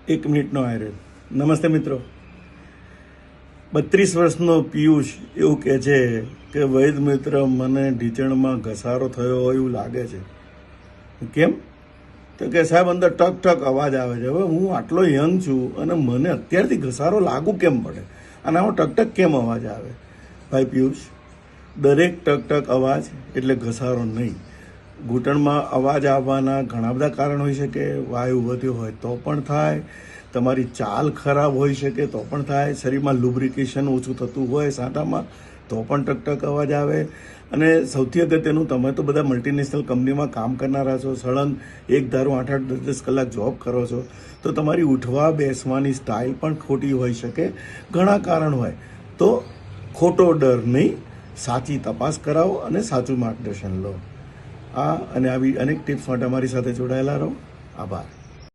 એક મિનિટનો આયરે. નમસ્તે મિત્રો. 32 વર્ષનો પિયુષ એવું કહે છે કે વૈદ મિત્ર મને ઢીચણમાં ઘસારો થયો હોય એવું લાગે છે. કેમ? તો કે સાહેબ અંદર ટક ટક અવાજ આવે છે. હવે હું આટલો યંગ છું અને મને અત્યારથી ઘસારો લાગુ કેમ પડે અને આમાં ટક ટક કેમ અવાજ આવે? ભાઈ પિયુષ, દરેક ટક ટક અવાજ એટલે ઘસારો નહીં. ઘૂંટણમાં અવાજ આવવાના ઘણા બધા કારણ હોઈ શકે. વાયુ વધ્યો હોય તો પણ થાય, તમારી ચાલ ખરાબ હોઈ શકે તો પણ થાય, શરીરમાં લુબ્રિકેશન ઓછું થતું હોય સાંટામાં તો પણ ટકટક અવાજ આવે. અને સૌથી અગત્યનું, તમે તો બધા મલ્ટીનેશનલ કંપનીમાં કામ કરનારા છો, સળંગ એક ધારું 8-8 10-10 કલાક જોબ કરો છો, તો તમારી ઉઠવા બેસવાની સ્ટાઇલ પણ ખોટી હોઈ શકે. ઘણા કારણ હોય તો ખોટો ડર નહીં, સાચી તપાસ કરાવો અને સાચું માર્ગદર્શન લો. આ અને આવી અનેક ટિપ્સ માટે અમારી સાથે જોડાયેલા રહો. આભાર.